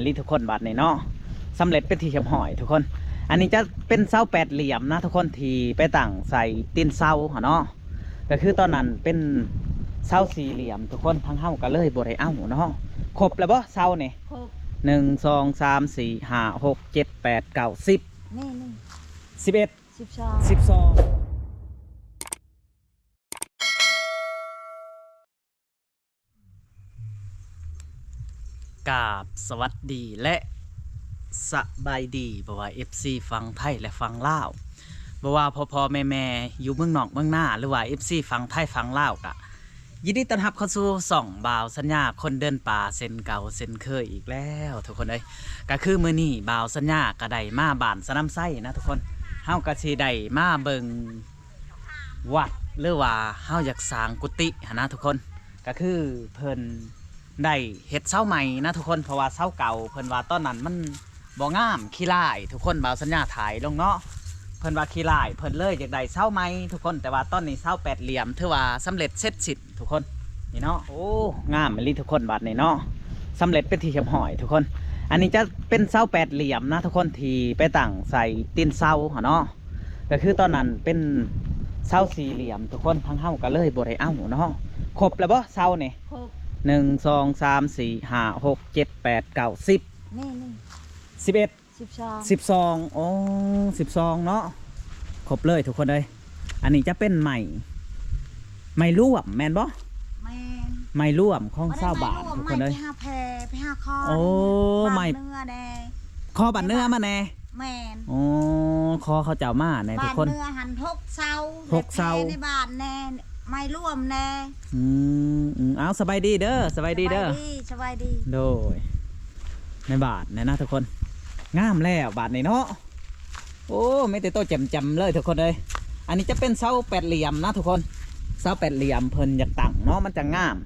ลีทุกคนบาดนี้เนาะสำเร็จเป็นที่เรียบร้อยทุกคน อันนี้จะเป็นเสาแปดเหลี่ยมนะทุกคนที่ไปตั้งใส่ตีนเสาเนาะก็คือตอนนั้นเป็นเสาสี่เหลี่ยมทุกคนทั้งเฮาก็เลยบ่ได้เอาเนาะครบแล้วบ่เสานี่ครบ1 2 3 4 5 6 7 8 9 10นี่11 12 12กราบสวัสดีและสบายดีบ่ว่า FC ฟังไทยและฟังลาวบ่ว่าพ่อแม่อยู่เมืองนอกเมืองหน้าหรือว่า FC ฟังไทยฟังลาวกะยินดีต้อนรับเข้าสู่ส่องบ่าวสัญญาคนเดินป่าเส้นเก่าเส้นเคยอีกแล้วทุกคนเอ้ยก็คือมื้อนี้บ่าวสัญญาก็ได้มาบ้านสะน้ำไส้นะทุกคนเฮาก็สิได้มาเบิ่งวัดหรือว่าเฮาอยากสร้างกุฏิหั้นนะทุกคนก็คือเพิ่นได้เฮ็ดเสาใหม่นะทุกคนเพราะว่าเสาเก่าเพิ่นว่าตอนนั้นมันบ่งามขี้ร้ายทุกคนบ่าวสัญญาถ่ายลงเนาะเพิ่นว่าขี้ร้ายเพิ่นเลยอยากได้เสาใหม่ทุกคนแต่ว่าตอนนี้เสาแปดเหลี่ยมถือว่าสำเร็จเสร็จสิ้นทุกคนนี่เนาะโอ้งามเลยทุกคนบาดนี้เนาะสำเร็จเป็นที่เรียบร้อยทุกคนอันนี้จะเป็นเสาแปดเหลี่ยมนะทุกคนที่ไปตั้งใส่ตีนเสาเนาะก็คือตอนนั้นเป็นเสาสี่เหลี่ยมทุกคนทั้งเฮาก็เลยบ่ได้เอาเนาะครบแล้วบ่เสานี่ครบ1 2 3 4 5 6 7 8 9 10นี่11 12 12โอ้12เนาะครบเลยทุกคนเลยอันนี้จะเป็นใหม่ร่วมแม่นบ่แม่นใหม่ร่วมของชาวบ้านทุกคนเลย ไปหาแพไปหาคอ โอ้ใหม่ เนื้อแดง คอบัตรเนื้อมาแน่ แม่น โอ้คอเขาเจ้ามาแน่ทุกคน บ้านเนื้อหัน6 เสา 6 เสา ในบ้านแน่ไม่ร่วมแน่ เอาสบายดีเด้อสบายดีเด้อ สบายดี โดยในบาทนะทุกคนงามแล้วบาทในเนาะโอ้ไม่แต่โตแจ่มๆเลยทุกคนเลยอันนี้จะเป็นเสาแปดเหลี่ยมนะทุกคนเสาแปดเหลี่ยมเพิ่นอยากตั้งเนาะมันจะงาม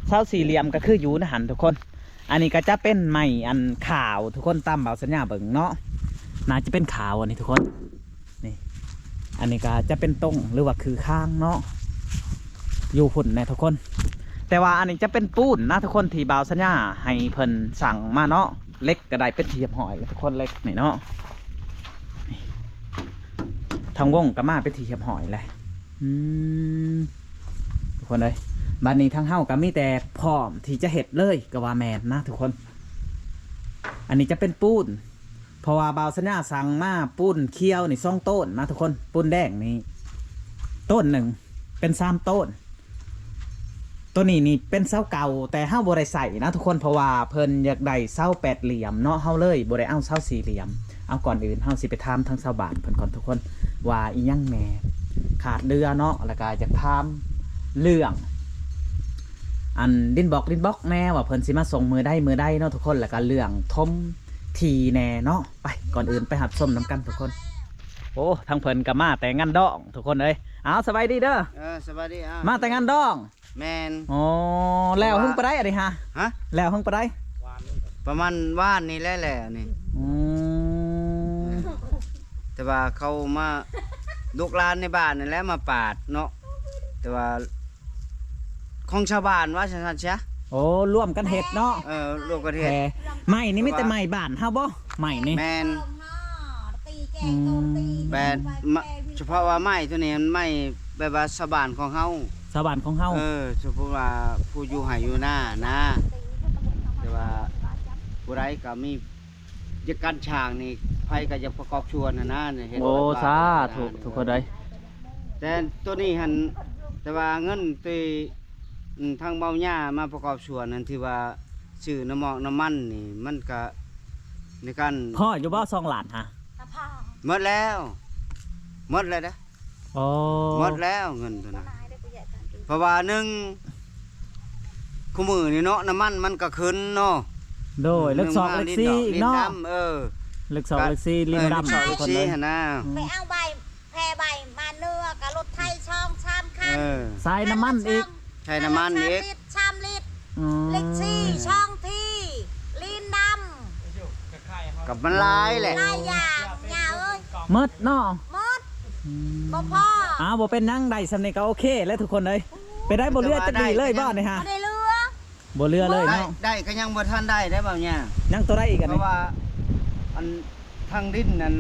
เสาสี่เหลี่ยมก็คืออยู่ในหันทุกคนอันนี้ก็จะเป็นไม้อันขาวทุกคนตามเบาสัญญาเบิ่งเนาะน่าจะเป็นขาวอันนี้ทุกคนนี่อันนี้ก็จะเป็นตรงหรือว่าคือข้างเนาะอยู่หุ่นนะทุกคนแต่ว่าอันนี้จะเป็นปูนนะทุกคนที่เบาสัญญาให้เพิ่นสั่งมาเนาะเล็กก็ได้เป็นเทียบหอยทุกคนเล็กนี่เนาะทางวงก็มาเป็นทีเทียบหอยเลยทุกคนเลยบ้านนี้ทางเฮ้าก็มีแต่พร้อมที่จะเห็ดเลยก็ว่าแมนนะทุกคนอันนี้จะเป็นปูนเพราะว่าเบาสัญญาสั่งมาปูนเคี้ยวนี่2 ต้นนะทุกคนปูนแดงนี่ต้นหนึ่งเป็น3 ต้นตัวนี้นี่เป็นเสาเก่าแต่เฮาบ่ได้ใส่นะทุกคนเพราะว่าเพิ่นอยากได้เสาแปดเหลี่ยมเนาะเฮาเลยบ่ได้เอาเสาสี่เหลี่ยมเอาก่อนอื่นเฮาสิไปถามทั้งชาวบ้านเพิ่นก่อนทุกคนว่าอีหยังแหน่ขาดเรือเนาะแล้วก็อยากถามเรื่องอันดินบล็อกแน่ว่าเพิ่นสิมาส่งมือได้เนาะทุกคนแล้วก็เรื่องทมทีแน่เนาะไปก่อนอื่นไปหัดส้มน้ำกันทุกคนโอ้ทางเพิ่นก็มาแต่งานดองทุกคนเอ้ยเอาสบายดีเด้อสวัสดีมาแต่งานดองแมนอ๋อแล้วเพิ่งไปได้อะไรฮะแล้วเพิ่งไปได้ประมาณว่านนี่แหละนี่แต่ว่าเขามาลูกหลานในบ้านนี่แหละมาปาดเนาะแต่ว่าของชาวบ้านว่าฉันเชียโอ้ร่วมกันเห็ดเนาะร่วมกันเห็ดไม้นี่ไม่แต่ไม้บ้านเฮาบ่ไม้นี่แมนแบบเฉพาะว่าไม้ตัวนี้มันไม้แบบว่าชาวบ้านของเฮาชาวบ้านของเฮาเฉพาะว่าผู้อยู่หายอยู่หน้านะแต่ว่าผู้ไรก็มีจักการช่างนี่ไผก็จะประกอบชวนนะเห็นโอ้สาถูกทุกคนเลยแต่ตัวนี้หันแต่ว่าเงินตีทางเบาหญ้ามาประกอบชวนนั่นที่ว่าชื่อน้ำมอกน้ำมันนี่มันก็ในการพ่ออยู่บ่2 ล้านฮะหมดแล้วนะหมดแล้วเงินตัวนั้นเพราะว่าคู่มือนี่เนาะน้ำมันก็ขึ้นเนาะโดยเล็ก2เล็ก4เนาะเล็ก2เล็ก4ลิ้นดำทุกคนเลยไปเอาใบแพรใบมาเนื้อกับรถไทยช่องชามคันใส่น้ำมันอีกใส่น้ำมันอีกชามลิตรเล็ก4ช่องที่ลิ้นดำกับมันลายแหละลายยางยาวเอ้ยมดเนาะบ่พ่อบ่เป็นนั่งได้สำเนียงก็โอเคแล้วทุกคนเลยไปได้บ่เรือจะดีเลยบ่เนี่ยฮะได้เรือ บ่เรือเลย ได้ เนาะ ได้ก็ยังบ่ทันได้เบาเนี่ย ยังตัวได้อีกอัน เพ นี้ ราะว่าอันทางดินนั้น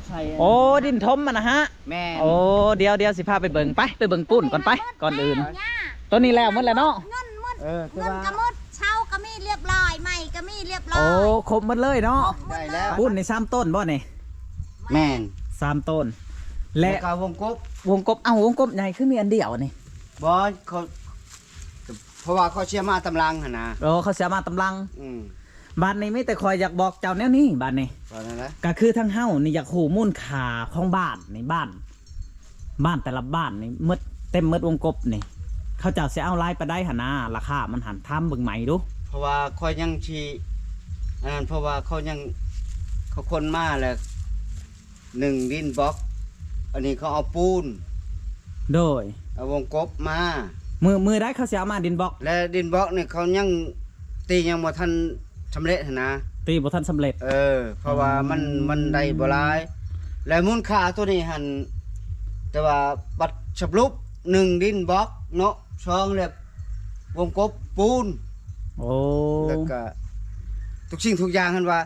ใส่น โอ้ดินทมมันนะฮะ แม่ โอ้เดี๋ยวสิพาไปเบิ่งไปเบิ่งปุ้นก่อนไปก่อนอื่น ย่า ตัวนี้แล้วหมดแล้วเนาะ เงินหมด เออคือ เงิน ว่า ก็หมดเช่าก็มีเรียบร้อยใหม่ก็มีเรียบร้อ โอ้ ย ครบหมดเลยเนาะ ได้แล้ว ปุ้นใน3ต้นบ่นี่ แม่น 3ต้น และ และ ก็วงกบ วงกบวงกบใหญ่คือมีอันเดียวนี่ บ่เขาเพราะว่าเขาเชื่อมาตำลังหั่นนะ โอ้เขาเสียมาตำลัง ม บ้านนี้มีแต่คอยอยากบอกเจ้าแนวนี้บ้านนี้ ว่านั่นแหละ ก็คือทั้งเฮ้านี่อยากหูมูลค่าของบ้านในบ้าน บ้านแต่ละบ้านนี่หมดเต็มหมดวงกบนี่ เขาเจ้าสิเอาลายไปได้หนนาราคามันหันทำเบิ่งใหม่ดู เพราะว่าคอยยังชีอันนั้นเพราะว่าเขายังเขาคนมาแล้ว1ดินบล็อก อันนี้เขาเอาปูน โดย เอาวงกบมา มือได้เขาสิเอามาดินบล็อก และดินบล็อกนี่เขายังตียังบ่ทันสำเร็จหั่นนะ ตีบ่ทันสำเร็จ เพราะว่ามันได้บ่หลาย และมูลค่าตัวนี้หั่นแต่ว่าบัตรฉบับ1ดินบล็อกเนาะ2แล้ววงกบปูน โอ้ แล้วก็ทุกสิ่งทุกอย่างหั่นว่า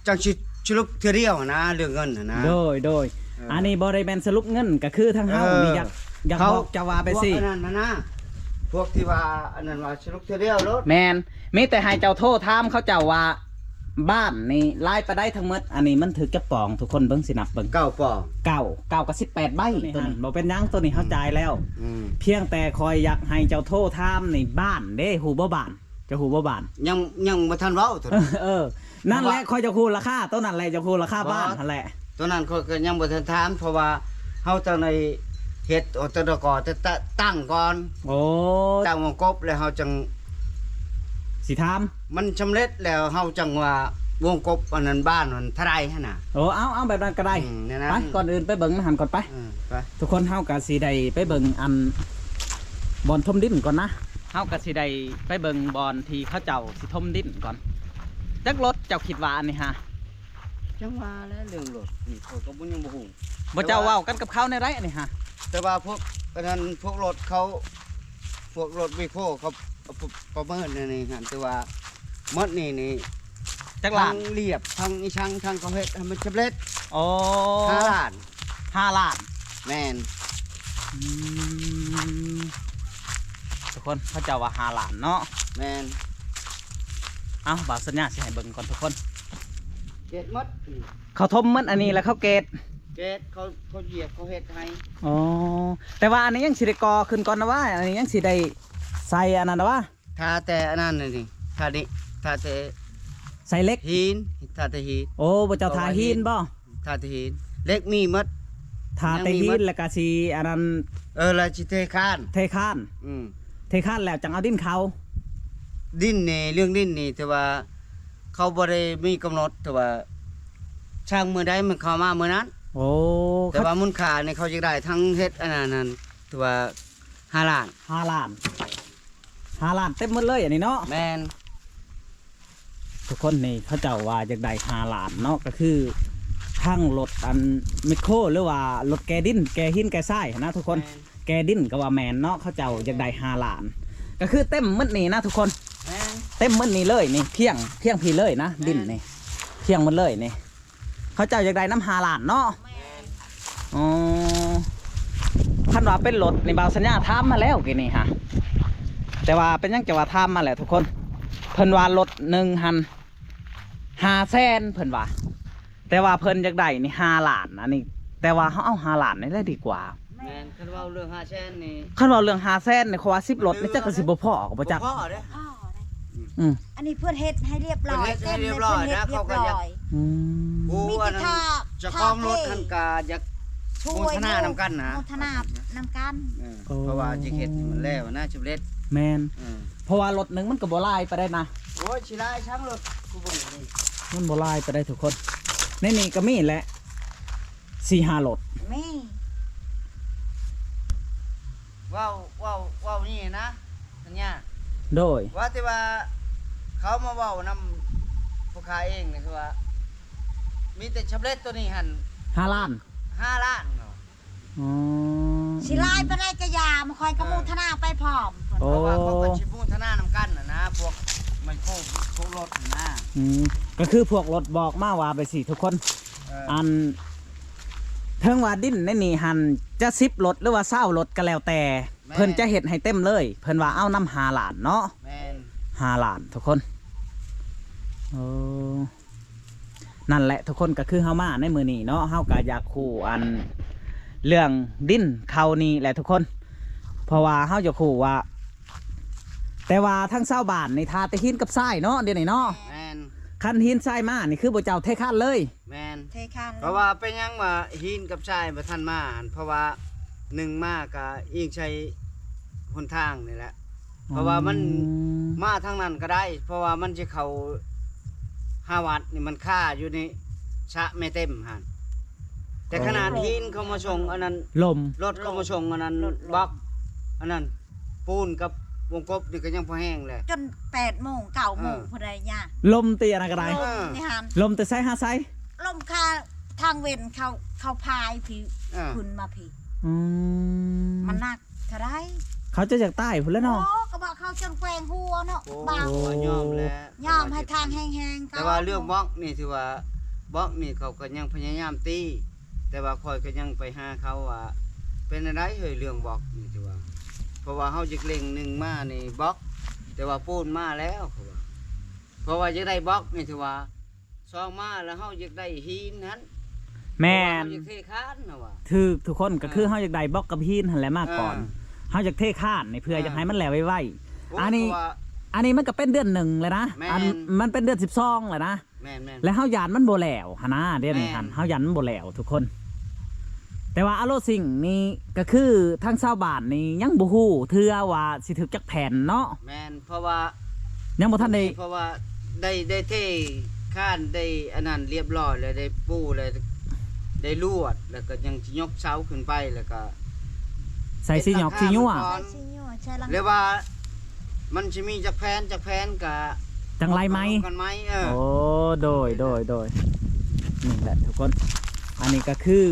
จังสิสรุปเทื่อเดียวหั่นนะเรื่องเงินหั่นนะ โดยอันนี้บ่ได้แม่นสรุปเงินก็คือทั้งเฮ้านี่อยากบอกจะว่าไปสิ พวกอันนั้นนะพวกที่ว่าอันนั้นว่าสรุปเทื่อเดียวรถ แมนมีแต่ให้เจ้าโทษถามเขาเจ้าว่าบ้านนี่ลายไปได้ทั้งหมดอันนี้มันถือจะปองทุกคนเบิ่งสินับเบิ่ง เก้าปอง เก้ากับ18ใบตัวนี้บ่เป็นหยังตัวนี้เข้าใจแล้ว อืม เพียงแต่คอยอยากให้เจ้าโทษถามในบ้านเด้ฮู้บ่บ้านเจะฮู้บ่บ้าน ยังบ่ทันเว้าตัวนั้น นั่นแหละคอยจะคูณราคาตัวนั้นแหละจะคูณราคาบ้านนั่นแหละ ตัวนั้นเขาก็ยังบ่ทันถามเพราะว่าเฮาจังในเฮ็ดอตดกจะตั้งก่อน โอ้ ตั้งวงกบแล้วเฮาจัง สิถาม มันสำเร็จแล้วเฮาจังว่าวงกบอันนั้นบ้านมันเท่าใดหั่นน่ะ โอ้เอาแบบนั้นก็ได้ เนี่ยนะ ไปก่อนอื่นไปเบิ่งหันก่อนไป ไป ทุกคนเฮากะสิได้ไปเบิ่งอันบอนทมดินก่อนนะเฮากะสิได้ไปเบิ่งบอนที่เขาเจ้าสิทมดินก่อนจักรถเจ้าคิดว่าอันนี้ฮะ จังว่าแล้วเรื่องรถนี่เขาก็บ่ยังบ่ฮู้ บ่เจ้าเว้ากันกับเขาในไรอันนี้ฮะ แต่ว่าพวกอันนั้นพวกรถเขาพวกรถวิโคเขาประเมินนี่หั่นแต่ว่าหมดนี่ จักรล้าน ทั้งเรียบทั้งอีช่างทั้งเขาเฮ็ดให้มันสำเร็จ โอ้ 5 ล้าน 5 ล้าน แม่น ทุกคนเขาเจ้าว่า5 ล้านเนาะ แม่น เอ้าบ่าวสัญญาสิให้เบิ่งก่อนทุกคน เก็ดหมด เขาทมมันอันนี้แล้วเขาเกต เก็ดเขาเหยียบเขาเฮ็ดให้ อ๋อแต่ว่าอันนี้ยังสิได้กอขึ้นก่อนนะว่าอันนี้ยังสิได้ใส่อันนั้นนะว่า ถ้าแต่อันนั้นน่ะนี่ถ้าแต่ ใส่เล็ก หินถ้าแต่หิน โอ้บ่เจ้าทาหินบ่ ถ้าแต่หินเล็กมีหมด ทาแต่หินแล้วก็สิอันนั้น แล้วสิเทคาน เทคาน อืม เทคานแล้วจังเอาดินเขา ดินนี่เรื่องดินนี่แต่ว่าเขาบ่ได้มีกำหนดแต่ว่าช่างมื้อใดมันเข้ามามื้อนั้น โอ้ แต่ว่ามูลค่านี่เขาจะได้ทั้งเฮ็ดอันนั้นแต่ว่า5 ล้าน 5 ล้าน5 ล้านเต็มหมดเลยอันนี้เนาะ แม่น ทุกคนนี่เขาเจ้าว่าอยากได้5 ล้านเนาะก็คือทั้งรถอันไมคโครหรือว่ารถแกดินแกหินแกทรายนะทุกคนแกดินก็ว่าแมนเนาะเขาเจ้าอยากได้5 ล้าน ก็คือเต็มหมดนี่นะทุกคน แม่น เต็มหมดนี่เลยนี่เพียงพี่เลยนะดินนี่เพียงหมดเลยนี่เขาเจ้าอยากได้น้ำ5 ล้านเนาะ แม่น อ๋อคันว่าเป็นรถในบ่าวสัญญาทามมาแล้วกี่นี่ฮะแต่ว่าเป็นยังจะว่าทามมาแหละทุกคนเพิ่นว่ารถ1 หัน500,000เพิ่นว่าแต่ว่าเพิ่นอยากได้นี่5 ล้านอันนี้แต่ว่าเขาเอา5 ล้านนี่ได้ดีกว่า แม่นคันเว้าเรื่อง5แสนนี่ คันว่าเรื่อง500,000นี่เขาว่า10 รถนี่จักก็สิบ่พอก็บ่จัก พ่อเด้อ พ่อได้ อืม อันนี้เพื่อนเฮ็ดให้เรียบร้อย เพิ่นเฮ็ดให้ เต็ม เรี เลย ยบร้อย เพิ่นเฮ็ด นะ เรีย เขา บ ก็ ร้ อยาก อย อืม ผู้ มี อั แต่ นนั้น ท่า เจะคล้าของรถทันกาอยาก ช่ โฆ วย ษณานำกันนะ โฆษณานำกัน เพราะว่าจิเฮ็ดให้มันแล้วนะสำเร็จ แมนเพราะว่ารถหนึงมันก็บ่ลายไปได้นะ โอ้ยสิได้ช่างรถกูบ่นี่ มันบ่ลายไปได้ทุกคนในนี่ก็มีแหละ4-5 รถ แม่ ว้าวนี่นะอันเนี้ย โดย ว่าแต่ว่าเขามาเว้านำผู้ค้าเองนี่คือว่า มีแต่สำเร็จตัวนี้หั่น 5 ล้าน 5 ล้านเนาะ อ๋อ สิลายไปได้กระยามาคอยกระมูทนาไปพร้อม โอ้ เพราะว่าเขาก็สิบูนทนานำกันนะพวกไมโครพวกรถนะ ก็คือพวกรถบอกมาว่าไปสิทุกคน อันเทิงว่าดิ้นในนี่หันจะ10รถหรือว่า20รถก็แล้วแต่ เพิ่นจะเฮ็ดให้เต็มเลย เพิ่นว่าเอาน้ำ5ล้านเนาะ แม่น 5ล้านทุกคนโอ้นั่นแหละทุกคนก็คือเฮามาในมื้อนี้เนาะเฮาก็อยากคู่อันเรื่องดิ้นเขานี่แหละทุกคน เพราะว่าเฮาจะคู่ว่า แต่ว่าทั้งชาวบ้านนี่ทาแต่หินกับทรายเนาะเดี๋ยวนี้เนาะ แม่น คันหินทรายมานี่คือบ่เจ้าเทคานเลย แม่น เทคัน เพราะว่าเป็นหยังว่าหินกับทรายบ่ทันมาหั่นเพราะว่า1มาก็อิงใช้หนทางนี่แหละ เพราะว่ามันมาทางนั้นก็ได้ เพราะว่ามันจะเข้า5วัดนี่มันค่าอยู่ในชะไม่เต็มหั่นแต่ขนาดหินเขามาส่งอันนั้น ลม รถเขามาส่งอันนั้นบล็อกอันนั้นปูนกับวงกบนี่ก็ยังพอแห้งเลย จน8โมง9โมงพอได้ย่า ลมตีอะไรก็ได้ ลมนี่หัน ลมแต่ไซหาไซ ลมคาทางเว้นเขาพายพี่ อ่า คุณมาพี่ อืม มันหนักเท่าไร เขาจะจากใต้พุ่นแล้วเนาะ โอ้ก็บอกเขาจนแกวงหัวเนาะ โอ้ บาง ยอมแล้ว ยอมให้ทางแห้งๆ แต่ว่าเรื่องบล็อกนี่ถือว่าบล็อกนี่เขาก็ยังพยายามตีแต่ว่าคอยก็ยังไปหาเขาว่า เป็นอะไรเฮ้ยเรื่องบล็อกนี่ถือว่า เพราะว่าเฮาจิกเล็งหนึ่งมานี่บล็อก แต่ว่าปูนมาแล้วเขาว่าเพราะว่าจะได้บล็อกนี่ถือว่าซองมาแล้วเฮาจะได้หินนั้น แม่น เฮาจะเทคานนะว่า ถือทุกคนก็คือเฮาอยากได้บล็อกกับหินหันแหละมากก่อนเฮาอยากเทข้านในเพื่ออยากให้มันแล้วไว โ อันนี้ เพราะว่า ๆอันนี้มันก็เป็นเดือนหนึ่งเลยนะ แม่น อันมันเป็นเดือน12เลยนะ แม่นแม่น และเฮายานมันบ่แล้วหนนะเดี๋ยวนี้หัน แม่น เฮายันมันบ่แล้วทุกคน แต่ว่าอโลซิงนี่ก็คือทางชาวบ้านนี่ยังบ่ฮู้เทื่อว่าสิถึกจักแผ่นเนาะ แม่นเพราะว่า ยังบ่ทันได้ เพราะว่าได้เทข้านได้อันนั้นเรียบร้อยแล้วได้ปูเลยได้ลวดแล้วก็ยังสิยกเสาขึ้นไปแล้วก็ ใส่สีหยอกสียั่ว ก่อน ใช่สิโยใช่ลัง เรียกว่ามันสิมีจักแผนกับ จังไรไหม กันไหมโอ้โดยนี่แหละทุกคน อันนี้ก็คือ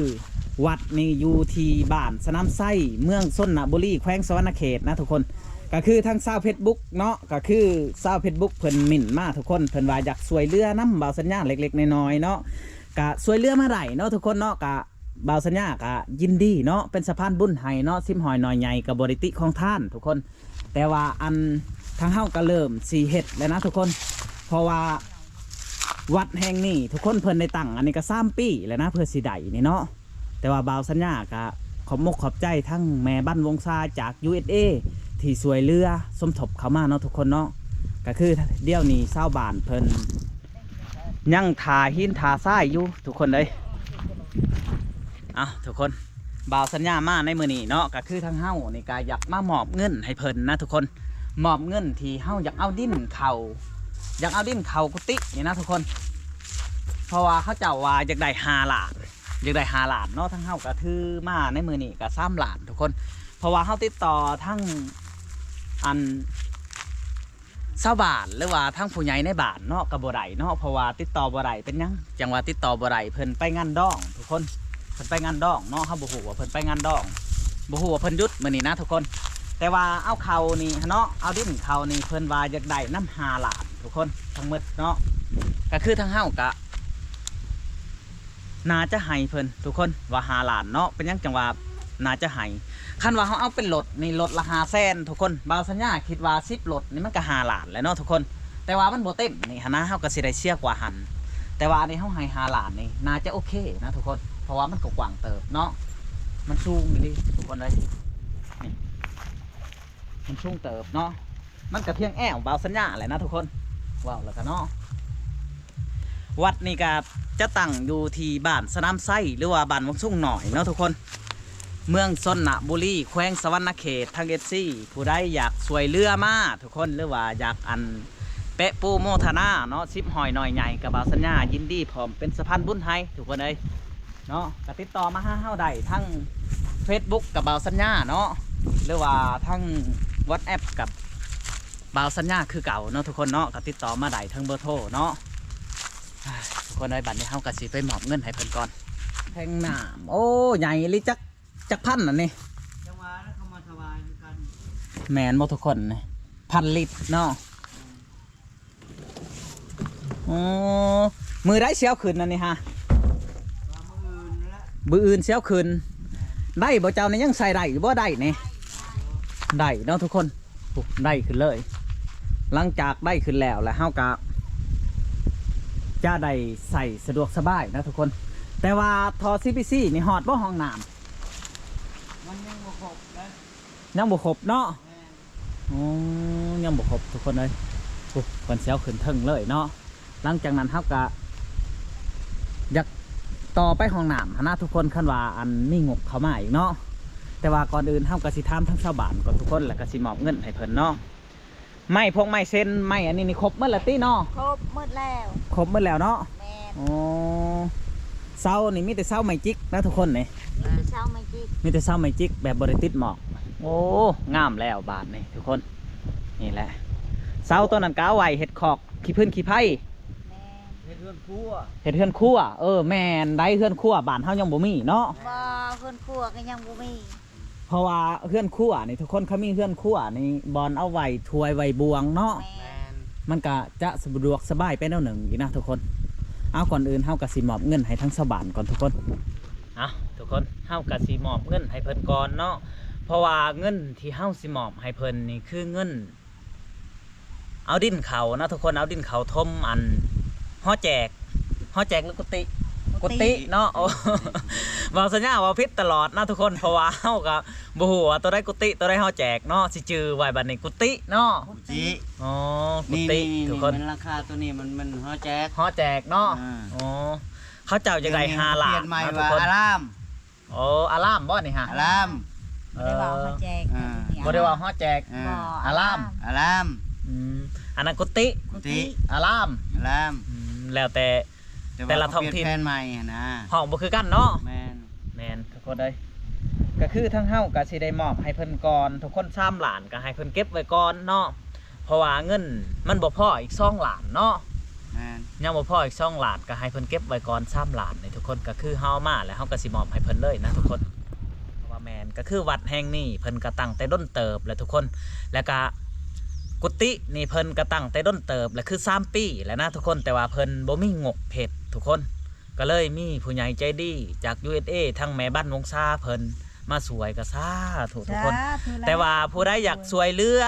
วัดนี่อยู่ที่บ้านสนามไส้เมืองส้นนบุรีแขวงสวรรณเขตนะทุกคน ก็คือทางชาวเพชรบุ๊กเนาะก็คือชาวเพชรบุ๊กเพิ่นหมิ่นมาทุกคนเพิ่นว่าอยากสวยเรือน้ำเบาสัญญาเล็กๆน้อยๆเนาะก็สวยเรือมาได้เนาะทุกคนเนาะก็เบาสัญญาก็ยินดีเนาะเป็นสะพานบุญให้เนาะซิมหอยหน่อยใหญ่กับบริติของท่านทุกคน แต่ว่าอันทางเฮาก็เริ่มสีเฮ็ดแล้วนะทุกคน เพราะว่าวัดแห่งนี้ทุกคนเพิ่นได้ตั้งอันนี้ก็3ปีแล้วนะเพื่อสิได้นี่เนาะแต่ว่าเบาสัญญาก็ขอบมกขอบใจทั้งแม่บ้านวงซาจาก USA ที่สวยเรือสมทบเข้ามาเนาะทุกคนเนาะก็คือเดี๋ยวนี้ชาวบ้านเพิ่นยังทาหินทาทรายอยู่ทุกคนเลยทุกคนบ่าวสัญญามาในมื้อนี้เนาะก็คือทางเฮานี่ก็อยากมามอบเงินให้เพิ่นนะทุกคนมอบเงินที่เฮาอยากเอาดินเข้าอยากเอาดินเข้ากุฏินี่นะทุกคน เพราะว่าเขาเจ้าว่าอยากได้5ล้านอยากได้5ล้านเนาะทางเฮาก็ถือมาในมื้อนี้ก็3ล้านทุกคน เพราะว่าเฮาติดต่อทั้งอันชาวบ้านหรือว่าทั้งผู้ใหญ่ในบ้านเนาะกับบ่ได้เนาะเพราะว่าติดต่อบ่ได้เป็นหยังจังว่าติดต่อบ่ได้เพิ่นไปงานดองทุกคนเพิ่นไปงานดองเนาะเฮาบ่ฮู้ว่าเพิ่นไปงานดองบ่ฮู้ว่าเพิ่นหยุดมื้อนี้นะทุกคน แต่ว่าเอาเขานี่เนาะเอาดินเขานี่เพิ่นว่าอยากได้น้ำ5ล้านทุกคนทั้งหมดเนาะก็คือทางเฮาก็น่าจะให้เพิ่นทุกคนว่า5ล้านเนาะเป็นหยังจังว่าน่าจะให้คันว่าเขาเอาเป็นรถนี่รถละ500,000ทุกคนบางสัญญาคิดว่า10รถนี่มันก็5ล้านแล้วเนาะทุกคนแต่ว่ามันบ่เต็มนี่หนนะเฮาก็สิได้เชื่อกว่าหันแต่ว่าอันนี้เฮาให้5ล้านนี่น่าจะโอเคนะทุกคนเพราะว่ามันก็กว้างเติบเนาะมันสูงนี่ทุกคนเลยนี่มันสูงเติบเนาะมันก็เพียงแอวบางสัญญาแหละนะทุกคนว้าวแล้วก็เนาะวัดนี่ก็จะตั้งอยู่ที่บ้านสนามไส้หรือว่าบ้านวังสุ่งหน่อยเนาะทุกคนเมืองชนบุรีแขวงสวรรณเขตทางผู้ใดอยากสวยเรือมาทุกคนหรือว่าอยากอันเปะปูโมทนาเนาะซิปหอยหน่อยใหญ่กับบาวสัญญายินดีพร้อมเป็นสะพานบุญให้ทุกคนเลยเนาะก็ติดต่อมาเฮาได้ทั้ง Facebook กับบาวสัญญาเนาะหรือว่าทั้ง WhatsApp กับบาวสัญญาคือเก่าเนาะทุกคนเนาะก็ติดต่อมาได้ทั้งเบอร์โทรเนาะทุกคนเลยบัดนี้เฮาก็สิไปมอบเงินให้เพิ่นก่อนแทงน้ำโอ้ใหญ่ลิจักพันน่ะนี่ จังหวะนั้นเขามาถวายกัน แมนบ่ทุกคนนี่1,000 ลิตรเนาะอ๋อมือได้เสียวขึ้นนั่นนี่ฮะมืออื่นเสียวขึ้นได้บ่เจ้านี่ยังใส่ได้อยู่บ่ได้นี่ได้เนาะทุกคนโอ้ได้ขึ้นเลย หลังจากได้ขึ้นแล้วเฮาก็จะได้ใส่สะดวกสบายนะทุกคน แต่ว่าทอ CPC นี่ฮอดบ่ห้องน้ำ มันยังบ่ครบนะ ยังบ่ครบเนาะอ๋อยังบ่ครบทุกคนเลยโอ้คนเสียวขึ้นเทิงเลยเนาะหลังจากนั้นเฮาก็อยากต่อไปห้องน้ำนะทุกคนคันว่าอันมีงบเข้ามาอีกเนาะแต่ว่าก่อนอื่นเฮาก็สิถามทั้งชาวบ้านก่อนทุกคนแล้วก็สิมอบเงินให้เพิ่นเนาะไม้พวกไม้เส้นไม้อันนี้นี่ครบหมดแล้วติเนาะ ครบหมดแล้ว ครบหมดแล้วเนาะ แม่น อ๋อเสานี่มีแต่เสาไม้จิกนะทุกคนนี่ มีแต่เช้าไม่จิก มีแต่เสาไม้จิกแบบบ่ได้ติดหมอกโอ้งามแล้วบาทนี่ทุกคนนี่แหละเสาตัวนั้นก็เอาไว้เฮ็ดขอกขี้พื้นขี้ไผ่ แม่น เฮ็ดเรือนครัว เฮ็ดเฮือนครัวแม่นได้เฮือนครัวบ้านเฮายังบ่มีเนาะ บ่เพิ่นครัวก็ยังบ่มี เพราะว่าเฮือนครัวนี่ทุกคนเขามีเฮือนครัวนี่บอนเอาไว้ถ้วยไว้บวงเนาะ แม่ แม่ น น มันก็จะสะดวกสบายไปแนวหนึ่งอีกนะทุกคนเอาก่อนอื่นเฮาก็สิมอบเงินให้ทั้งชาวบ้านก่อนทุกคนเอาทุกคนเฮาก็สิมอบเงินให้เพิ่นก่อนเนาะเพราะว่าเงินที่เฮาสิมอบให้เพิ่นนี่คือเงินเอาดินเขานะทุกคนเอาดินเขาทมอันห่อแจกหรือกุฏิเนาะโอ้ บอกสัญญาว่าพิษตลอดนะทุกคนเพราะว่าเฮาก็บ่ฮู้ว่าตัวใดกุฏิตัวใดเฮาแจกเนาะสิจื้อไว้บัดนี้กุฏิเนาะ จิ อ๋อกุ นี่ ฏิ นี่ ทุกคน มันราคาตัวนี้มันฮอแจก เฮาแจกเนาะ อ่า อ๋อเขาเจ้าจังได๋5ล้า เปลี่ น ยนใหม่ นะทุก ว่า คน อาราม โอ้อารามบ่นี่ฮะ อาราม บ่ได้ว่าเขาแจก อ่า บ่ได้ว่าเฮาแจก อ่า บ่ อาราม อาราม อันนั้นกุฏิ กุฏิ อาราม อาราม แล้วแต่ แต่ละท้องถิ่น เปลี่ยนแผนใหม่อะนะ ห้องบ่คือกันเนาะ แม่น แม่นทุกคนเลยก็คือทั้งเฮาก็สิได้มอบให้เพิ่นก่อนทุกคน3ล้านก็ให้เพิ่นเก็บไว้ก่อนเนาะเพราะว่าเงินมันบ่พออีก2ล้านเนาะ แม่น ยังบ่พออีก2ล้านก็ให้เพิ่นเก็บไว้ก่อน3ล้านนี่ทุกคนก็คือเฮามาแล้วเฮาก็สิมอบให้เพิ่นเลยนะทุกคนเพราะว่าแม่นก็คือวัดแห่งนี้เพิ่นก็ตั้งแต่ด้นเติบแล้วทุกคนแล้วก็กุฏินี่เพิ่นก็ตั้งแต่ด้นเติบแล้วคือ3ปีแล้วนะทุกคนแต่ว่าเพิ่นบ่มีงบเฮ็ดทุกคนก็เลยมีผู้ใหญ่ใจดีจาก USA ทั้งแม่บ้านวงซาเพิ่นมาสวยก็สาธุทุกคน แต่ว่าผู้ใดอยากสวยเรือ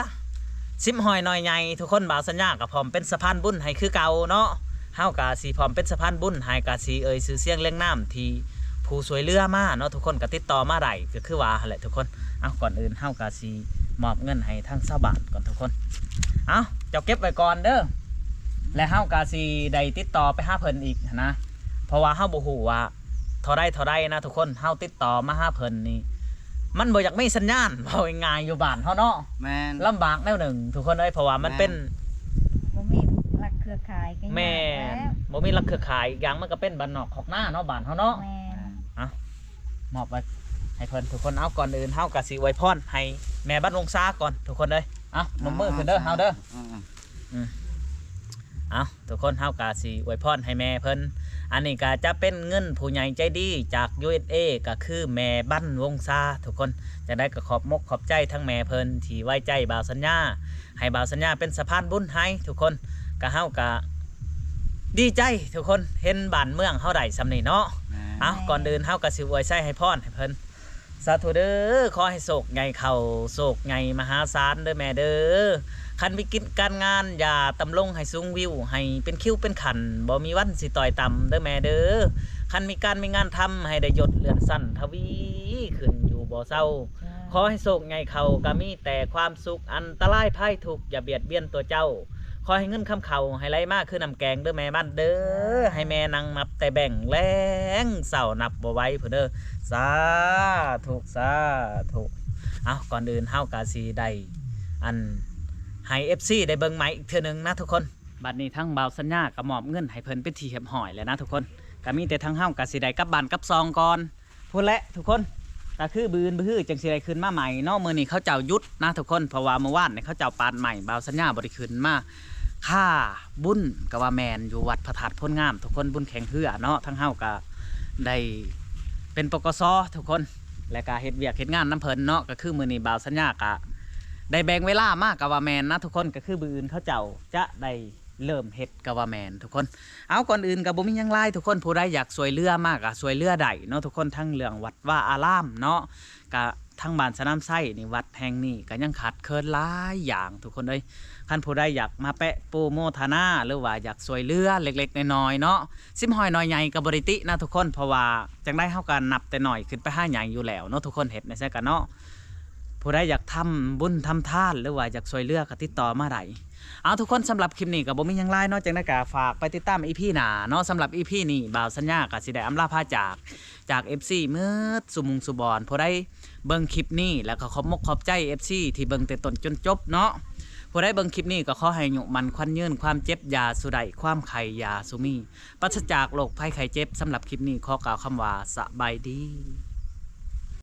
ซิมหอยน้อยใหญ่ทุกคนบ่าวสัญญากับพร้อมเป็นสะพานบุญให้คือเก่าเนาะเฮากะสิพร้อมเป็นสะพานบุญให้กะสิเอ่ยชื่อเสียงเรียงน้ำที่ผู้สวยเรือมาเนาะทุกคนก็ติดต่อมาได้ก็คือว่าหั่นแหละทุกคนเอาก่อนอื่นเฮากะสิมอบเงินให้ทั้งชาวบ้านก่อนทุกคนเอาเจ้าเก็บไว้ก่อนเด้อและเฮากะสิได้ติดต่อไปหาเพิ่นอีกนะเพราะว่าเฮาบ่ฮู้ว่าเท่าใดนะทุกคนเฮาติดต่อมาหาเพิ่นนี่มันบ่อยากมีสัญญาณเว้าง่ายๆอยู่บ้านเฮาเนาะ แม่น ลำบากแนวหนึ่งทุกคนเอ้ยเพราะว่ามันเป็น บ่มีหลักเครือข่ายก็ยาก แม่ แล้ว บ่มีรักเครือข่ายอีกอย่างมันก็เป็นบ้านนอกของหน้าเนาะบ้านเฮาเนาะ แม่น มอบไว้ให้เพิ่นทุกคนเอาก่อนอื่นเฮาก็สิอวยพรให้แม่บ้านวงซาก่อนทุกคนเอ้ยเอานมมือขึ้นเด้อเฮาเด้อเอาทุกคนเฮาก็สิอวยพรให้แม่เพิ่นอันนี้ก็จะเป็นเงินผู้ใหญ่ใจดีจาก USA ก็คือแม่บ้านวงซาทุกคนจะได้ก็ขอบมกขอบใจทั้งแม่เพิ่นที่ไว้ใจบ่าวสัญญาให้บ่าวสัญญาเป็นสะพานบุญให้ทุกคนก็เฮาก็ดีใจทุกคนเห็นบ้านเมืองเฮาได้สำนี้เนาะเอาก่อนเดินเฮาก็สิอวยใส่ให้พรให้เพิ่นสาธุเด้อขอให้โศกใหญ่เข้าโศกใหญ่มหาศาลเด้อแม่เด้อคันวิกฤตการงานอย่าตำลงให้สูงวิวให้เป็นคิ้วเป็นขันบ่มีวันสิต่อยต่ำเด้อแม่เด้อคันมีการมีงานทำให้ได้ยศเลื่อนสั้นทวีขึ้นอยู่บ่เศร้าขอให้โศกใหญ่เข้าก็มีแต่ความสุขอันตรายภัยทุกข์อย่าเบียดเบียนตัวเจ้าขอให้เงินคำเข่าให้ไหลมากคือน้ำแกงเด้อแม่บ้านเด้อให้แม่นั่งนับแต่แบ่งแรงเศร้านับบ่ไหว้เพิ่นเด้อสาธุเอาก่อนอื่นเฮากะสิได้อันให้ FC ได้เบิ่งใหม่อีกเทื่อนึงนะทุกคนบัดนี้ทั้งบ่าวสัญญาก็มอบเงินให้เพิ่นเป็นที่เรียบร้อยแล้วนะทุกคนก็มีแต่ทั้งเฮากะสิได้กลับบ้านกลับซองก่อนพูดแหละทุกคนก็คือบืนบื้อจังสิได้ขึ้นมาใหม่เนาะมื้อนี้เขาเจ้าหยุดนะทุกคนเพราะว่าเมื่อวานเนี่ยเขาเจ้าปานใหม่บ่าวสัญญาบ่ได้ขึ้นมาค่าบุญก็ว่าแม่นอยู่วัดพระธาตุพ้นงามทุกคนบุญแข่งเฮือเนาะทั้งเฮาก็ได้เป็นปกสทุกคนและก็เฮ็ดเวียกเฮ็ดงานน้ำเพิ่นเนาะก็คือมื้อนี้บ่าวสัญญาก็ ได้แบ่งเวลามากกับว่าแมนนะทุกคนก็คือบืออื่นเขาเจ้าจะได้เริ่มเฮ็ดกับว่าแมนทุกคนเอาก่อนอื่นกับบ่มีหยังหลายทุกคนผู้ใดอยากสวยเรือมากอะสวยเรือได้เนาะทุกคนทั้งเรื่องวัดว่าอารามเนาะก็ทั้งบ้านสนามไส้นี่วัดแห่งนี้ก็ยังขาดเคินหลายอย่างทุกคนเอ้ยคันผู้ใดอยากมาแปะโปรโมทนาหรือว่าอยากสวยเรือเล็กๆน้อยๆเนาะซิมหอยน้อยใหญ่กับบริตินะทุกคนเพราะว่าจังได้เฮากันนับแต่น้อยขึ้นไป5ใหญ่อยู่แล้วเนาะทุกคนเฮ็ดในแซ่กันเนาะผู้ใดอยากทำบุญทำทานหรือว่าอยากสวยเรือก็ติดต่อมาได้เอาทุกคนสำหรับคลิปนี้ก็บ่มีหยังหลายเนาะจังได้ก็ฝากไปติดตาม EP หน้าเนาะสำหรับ EP นี้บ่าวสัญญาก็สิได้อำลาพาจาก FC มืดสุมุงสุบอนผู้ใดเบิ่งคลิปนี้แล้วก็ขอบมกขอบใจ FC ที่เบิ่งแต่ต้นจนจบเนาะผู้ใดเบิ่งคลิปนี้ก็ขอให้อายุมันควันยืนความเจ็บยาสุใดความไข้ยาสุมีปราศจากโรคภัยไข้เจ็บสำหรับคลิปนี้ขอกล่าวคำว่าสบายดี